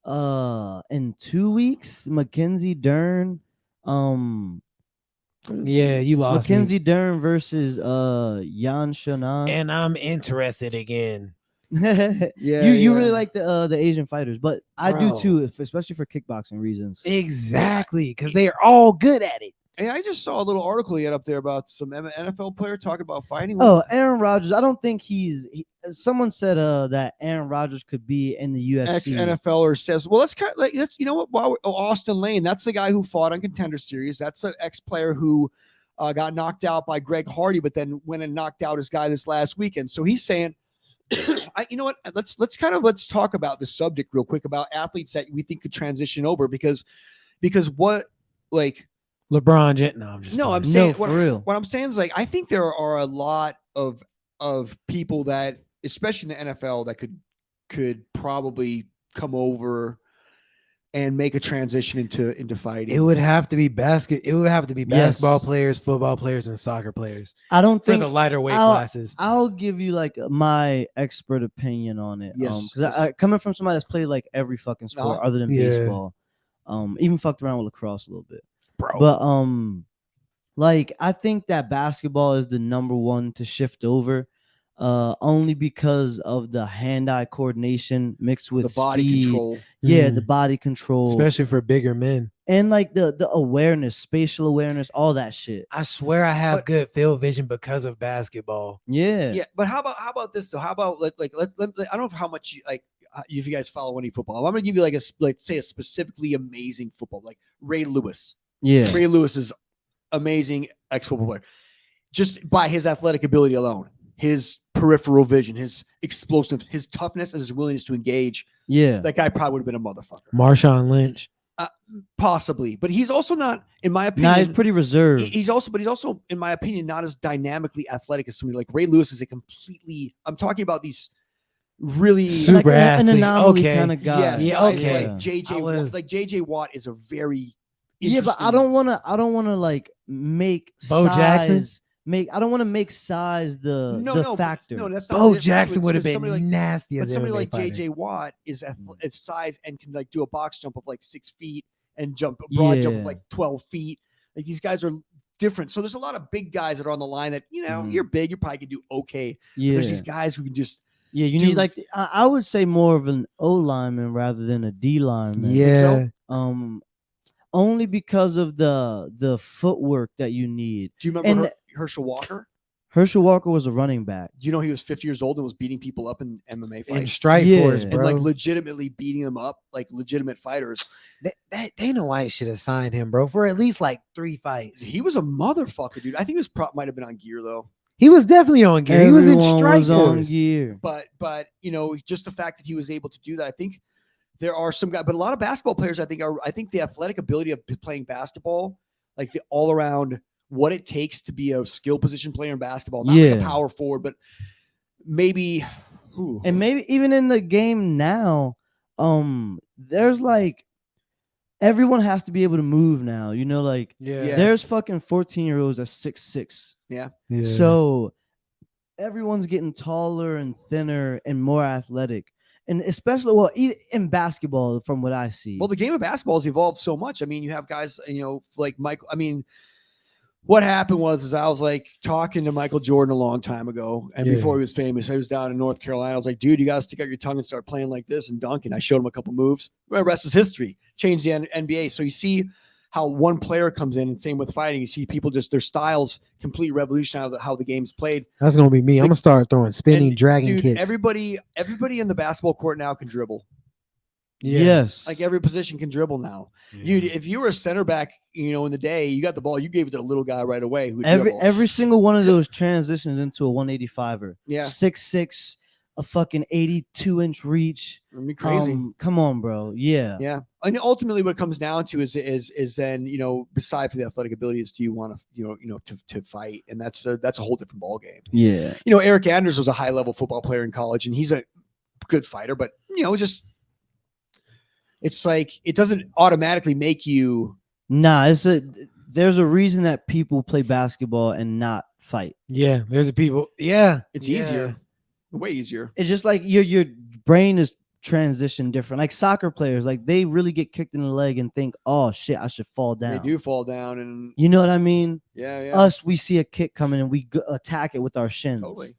in 2 weeks. Mackenzie Dern. Yeah, you lost. Mackenzie Dern versus Yan Shannon. And I'm interested again. You really like the Asian fighters, but I do too, especially for kickboxing reasons. Exactly, because they are all good at it. Hey, I just saw a little article yet up there about some NFL player talking about fighting. Oh, Aaron Rodgers. I don't think someone said that Aaron Rodgers could be in the UFC. Ex-NFLer says, well, that's kind of like, you know what? Austin Lane, that's the guy who fought on Contender Series. That's an ex-player who got knocked out by Greg Hardy, but then went and knocked out his guy this last weekend. So he's saying, you know what? Let's talk about this subject real quick about athletes that we think could transition over because what like. LeBron James. No, I'm just. No, I'm saying for real. What I'm saying is like I think there are a lot of people that, especially in the NFL, that could probably come over and make a transition into fighting. It would have to be basketball players, football players, and soccer players. I don't think for the lighter weight classes. I'll give you like my expert opinion on it. Yes, because I coming from somebody that's played like every fucking sport other than baseball, even fucked around with lacrosse a little bit. Bro. But like I think that basketball is the number one to shift over, only because of the hand-eye coordination mixed with the body speed. control. Yeah, the body control, especially for bigger men, and like the awareness, spatial awareness, all that shit. I swear I have good field vision because of basketball. Yeah. But how about this though? How about let I don't know how much you like. If you guys follow any football, I'm gonna give you like say a specifically amazing football, like Ray Lewis. Yeah, Ray Lewis is amazing ex-football player, just by his athletic ability alone, his peripheral vision, his explosive, his toughness, and his willingness to engage. Yeah, that guy probably would have been a motherfucker. Marshawn Lynch, possibly, but he's also not, in my opinion. He's pretty reserved. He's also, in my opinion, not as dynamically athletic as somebody like Ray Lewis. Is a completely. I'm talking about these. Really super like an anomaly kind of guy. Yes, yeah, okay. Like JJ Watt is a very but I don't want to like make Bo Jackson. I don't want to make size the factor. No, that's not. Bo Jackson would have been like, nasty. But somebody like JJ Watt is size and can like do a box jump of like 6 feet and jump jump of like 12 feet. Like these guys are different. So there's a lot of big guys that are on the line that you're big, you probably can do okay. Yeah, there's these guys who can just. Yeah, you need like I would say more of an O lineman rather than a D lineman. Yeah. Only because of the footwork that you need. Do you remember Herschel Walker? Herschel Walker was a running back. You know, he was 50 years old and was beating people up in MMA In fights. strike Yeah. force, And bro. like legitimately beating them up, like legitimate fighters. Dana White should have signed him, bro, for at least like 3 fights. He was a motherfucker, dude. I think his prop might have been on gear though. He was definitely on gear. He was in Everyone strike was on force. gear. But you know, just the fact that he was able to do that, I think there are some guys, but a lot of basketball players, I think the athletic ability of playing basketball, like the all around what it takes to be a skill position player in basketball, not like a power forward, but maybe. And maybe even in the game now, there's like everyone has to be able to move now. You know, like Yeah. there's fucking 14-year-olds that's 6'6". Yeah. So everyone's getting taller and thinner and more athletic. And especially, in basketball, from what I see. Well, the game of basketball has evolved so much. I mean, you have guys, you know, like Michael. I mean, what happened was I was like talking to Michael Jordan a long time ago, and before he was famous, I was down in North Carolina. I was like, dude, you got to stick out your tongue and start playing like this and dunking. I showed him a couple moves. The rest is history. Changed the NBA. So you see how one player comes in, and same with fighting. You see people just their styles completely revolutionize how the game's played. That's gonna be me. I'm gonna start throwing spinning dragon dude, kicks. Everybody in the basketball court now can dribble. Yes. Like every position can dribble now. If you were a center back, you know, in the day, you got the ball, you gave it to a little guy right away. Who every single one of those transitions into a 185er. Yeah. 6'6", a fucking 82-inch reach. I mean, crazy. Come on, bro. Yeah. Yeah. And ultimately what it comes down to is then, you know, beside for the athletic abilities, do you want to, to fight? And that's a whole different ball game. Yeah. You know, Eric Anders was a high level football player in college, and he's a good fighter, but you know, it's like it doesn't automatically make you. Nah, there's a reason that people play basketball and not fight. Yeah, there's a people. Yeah, it's easier, way easier. It's just like your brain is transitioned different. Like soccer players, like they really get kicked in the leg and think, "Oh shit, I should fall down." They do fall down, and you know what I mean? Yeah. Us, we see a kick coming and we attack it with our shins. Totally.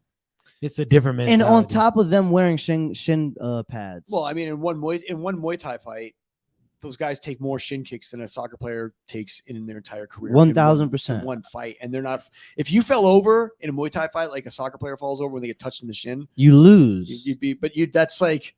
It's a different mentality. And on top of them wearing shin pads. Well, I mean, in one Muay Thai fight, those guys take more shin kicks than a soccer player takes in their entire career. 1,000%. One fight, and they're not. If you fell over in a Muay Thai fight, like a soccer player falls over when they get touched in the shin, you lose. That's like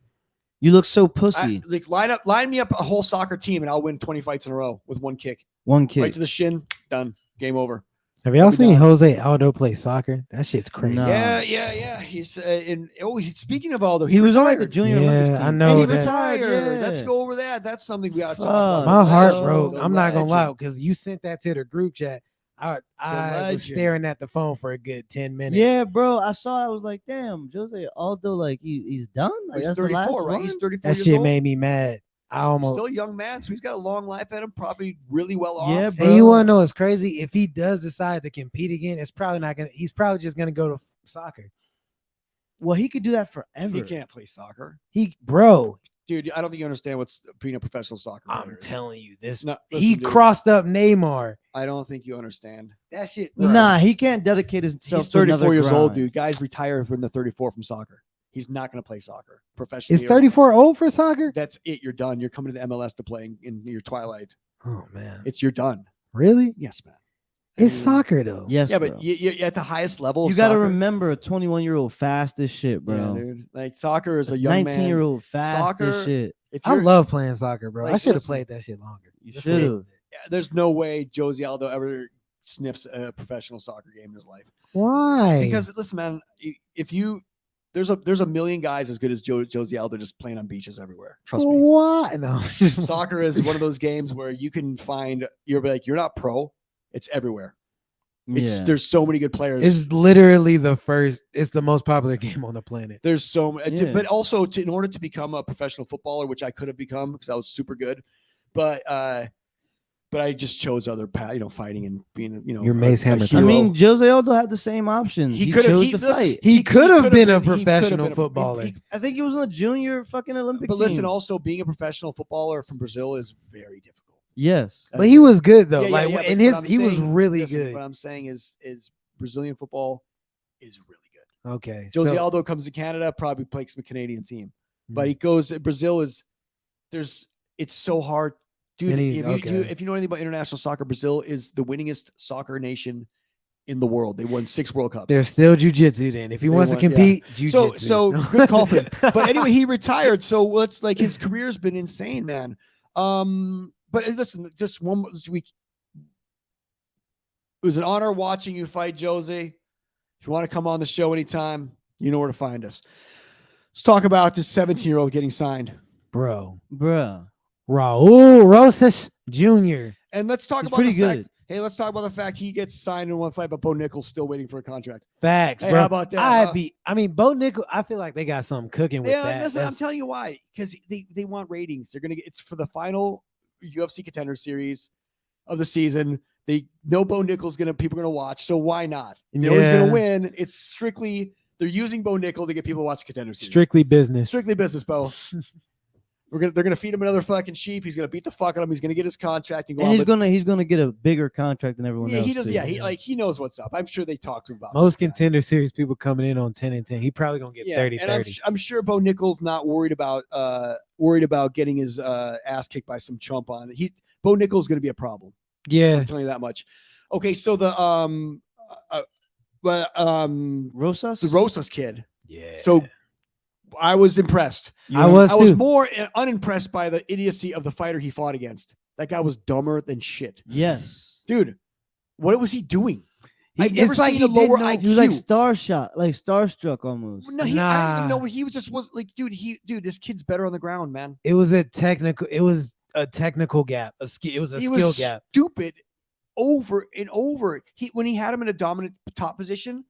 you look so pussy. Like line me up a whole soccer team, and I'll win 20 fights in a row with one kick. One kick right to the shin, done, game over. Have y'all seen Jose Aldo play soccer? That shit's crazy. No. Yeah. He's speaking of Aldo, he was on like the junior Olympics team. I know. And he retired. Yeah. Let's go over that. That's something we got to talk about. My heart broke. I'm not gonna lie, because you sent that to the group chat. I was staring at the phone for a good 10 minutes. Yeah, bro. I saw it. I was like, damn, Jose Aldo, like he's done. Like, he's 34, right? He's 34 That years shit old. made me mad. Still a young man, so he's got a long life at him, probably really well off. Yeah, bro. And you want to know what's crazy? If he does decide to compete again, he's probably just gonna go to soccer. Well, he could do that forever. He can't play soccer. Dude, I don't think you understand what's being a professional soccer player. I'm telling you this. He crossed up Neymar. I don't think you understand. That shit. Nah, he can't dedicate himself. He's 34 years old, grind. dude. Guys retire from the 34 from soccer. He's not going to play soccer professionally. Is 34 old for soccer? That's it. You're done. You're coming to the MLS to play in your twilight. Oh man, you're done. Really? Yes, man. It's soccer though. Yes, yeah, bro. but you at the highest level. You got to remember, a 21-year-old fast as shit, bro. Yeah, dude. Like soccer is a young 19-year-old fast as shit. I love playing soccer, bro. Like, I should have played that shit longer. You should have. There's no way Jose Aldo ever sniffs a professional soccer game in his life. Why? Because listen, man, there's a million guys as good as Jose Aldo just playing on beaches everywhere. Trust me. Why? No. Soccer is one of those games where you can find you're not pro. It's everywhere. There's so many good players. It's literally it's the most popular game on the planet. There's so many, but also in order to become a professional footballer, which I could have become because I was super good, but I just chose other fighting and being, your Mace Hammertime. I mean, Jose Aldo had the same options. He chose to fight. He could have been a professional footballer. I think he was in a junior fucking Olympic team. But listen, also being a professional footballer from Brazil is very difficult. Yes, but he was good though. He was really good. What I'm saying is Brazilian football is really good. Okay, Jose Aldo comes to Canada, probably plays the Canadian team, but he goes. Brazil it's so hard. Dude, if you know anything about international soccer, Brazil is the winningest soccer nation in the world. They won 6 World Cups. There's still jiu-jitsu then. If he wants to compete, jiu-jitsu. So good call for him. But anyway, he retired. So what's like his career's been insane, man. But listen, just one week. It was an honor watching you fight, Jose. If you want to come on the show anytime, you know where to find us. Let's talk about this 17-year-old getting signed. Bruh. Bruh. Rosas Jr. And let's talk about the fact. Hey, let's talk about the fact he gets signed in one fight, but Bo Nickel's still waiting for a contract. Facts, hey, bro. How about that? I mean, Bo Nickel, I feel like they got something cooking with that. Listen, I'm telling you why. Because they want ratings. They're gonna get it's for the final UFC Contender Series of the season. They know Bo Nickel's people are gonna watch, so why not? And you know he's gonna win. It's strictly they're using Bo Nickel to get people to watch Contender Series. Strictly business, Bo. They're gonna feed him another fucking sheep. He's gonna beat the fuck out of him. He's gonna get his contract and go. And he's gonna get a bigger contract than everyone else. He does. Yeah, he knows what's up. I'm sure they talked to him about most Contender Series people coming in on 10-10. He probably gonna get 30-30. And I'm sure Bo Nickel's not worried about getting his ass kicked by some chump on it. Bo Nickel's gonna be a problem. Yeah, I'm telling you that much. Okay, so the Rosas kid. Yeah. So I was impressed. I was more unimpressed by the idiocy of the fighter he fought against. That guy was dumber than shit. Yes, dude. What was he doing? He was like starstruck almost. No, I don't even know where he was like, dude, this kid's better on the ground, man. It was a technical gap. It was a skill gap. Stupid over and over. When he had him in a dominant top position,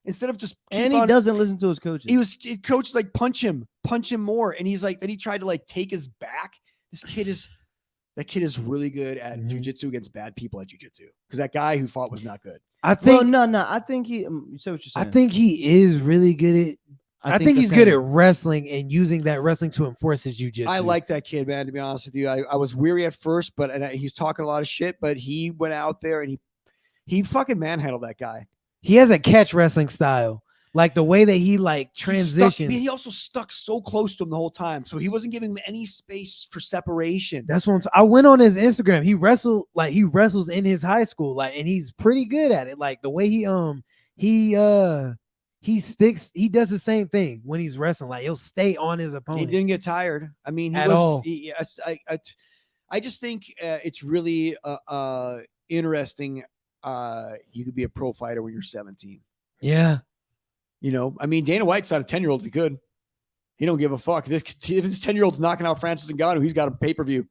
instead of just doesn't listen to his coaches. Coach like punch him more, and he's like then he tried to like take his back. That kid is really good at jiu-jitsu against bad people at jiu-jitsu because that guy who fought was not good. I think I think he. You say what you're saying. I think he is really good at. I think he's good at wrestling and using that wrestling to enforce his jiu-jitsu. I like that kid, man, to be honest with you. I was weary at first, but he's talking a lot of shit, but he went out there and he fucking manhandled that guy. He has a catch wrestling style. Like the way that he like transitions. He also stuck so close to him the whole time. So he wasn't giving him any space for separation. That's what I went on his Instagram. He wrestles in his high school. And he's pretty good at it. Like the way he sticks, he does the same thing when he's wrestling. Like he'll stay on his opponent. He didn't get tired. I mean, at all. I just think it's really interesting. You could be a pro fighter when you're 17. Yeah. I mean, Dana White's not a 10-year-old if he could. He don't give a fuck. If this 10-year-old's knocking out Francis Ngannou, he's got a pay-per-view.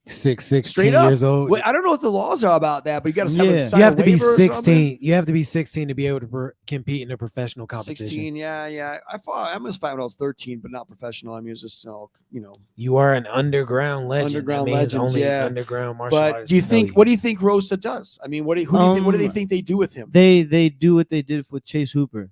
16 years old. Well, I don't know what the laws are about that, but you got to you have to be 16. You have to be 16 to be able to compete in a professional competition. 16, yeah. I was fighting when I was 13, but not professional. I mean, it was just You are an underground legend. Underground legend, only underground martial artists. But what do you think Rosa does? I mean, what do they think they do with him? They do what they did with Chase Hooper.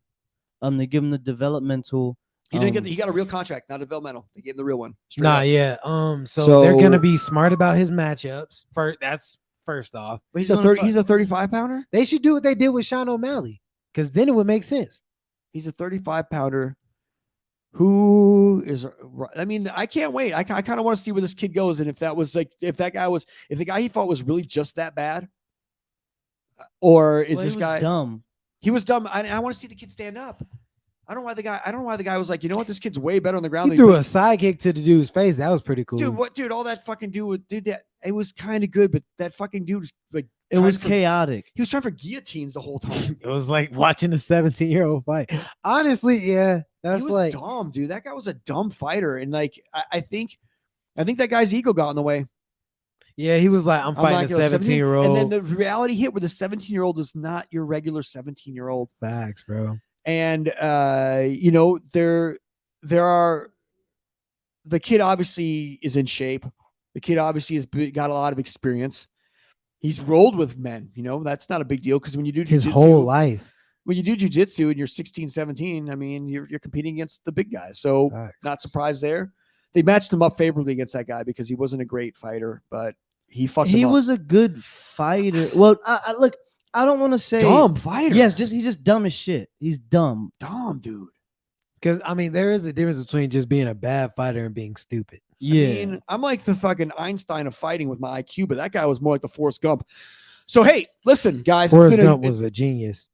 They give him the developmental. He didn't he got a real contract, not a developmental. They gave him the real one. So they're gonna be smart about his matchups. That's first off. But he's a 35-pounder. They should do what they did with Sean O'Malley, because then it would make sense. He's a 35-pounder. Who is? I mean, I can't wait. I kind of want to see where this kid goes, and if the guy he fought was really just that bad, or is this guy dumb? He was dumb. I want to see the kid stand up. I don't know why the guy was like, you know what, this kid's way better on the ground. He threw a side kick to the dude's face. That was pretty cool. Dude, all that fucking dude would do that. It was kind of good, but that fucking dude was like, it was chaotic. He was trying for guillotines the whole time. It was like watching a 17-year-old fight. Honestly, yeah, he was dumb, dude. That guy was a dumb fighter, and like I think that guy's ego got in the way. Yeah, he was like, I'm fighting a 17-year-old. And then the reality hit where the 17-year-old is not your regular 17-year-old. Facts, bro. And there are, the kid obviously is in shape. The kid obviously has got a lot of experience. He's rolled with men, that's not a big deal, because when you do his whole life, when you do jiu-jitsu and you're 16, 17, I mean, you're competing against the big guys. So not surprised there. They matched him up favorably against that guy because he wasn't a great fighter, but he was a good fighter. Well, look, I don't want to say dumb fighter. Yes, he's just dumb as shit. He's dumb, dude. Because I mean, there is a difference between just being a bad fighter and being stupid. Yeah, I mean, I'm like the fucking Einstein of fighting with my IQ, but that guy was more like the Forrest Gump. So hey, listen, guys. Forrest Gump was a genius.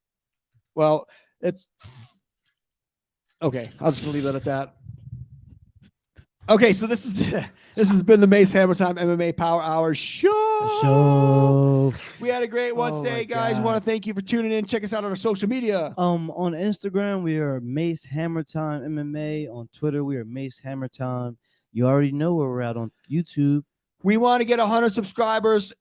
Well, it's okay. I'll just leave that at that. Okay, so this has been the Mace Hammertime MMA Power Hour show. We had a great one today, guys. We want to thank you for tuning in. Check us out on our social media. On Instagram, we are Mace Hammertime MMA. On Twitter, we are Mace Hammertime. You already know where we're at on YouTube. We want to get 100 subscribers.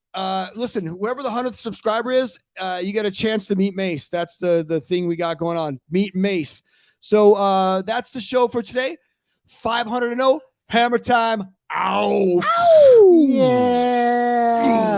Listen, whoever the 100th subscriber is, you get a chance to meet Mace. That's the thing we got going on. Meet Mace. So that's the show for today. 500 Hammer time. Ow. Yeah.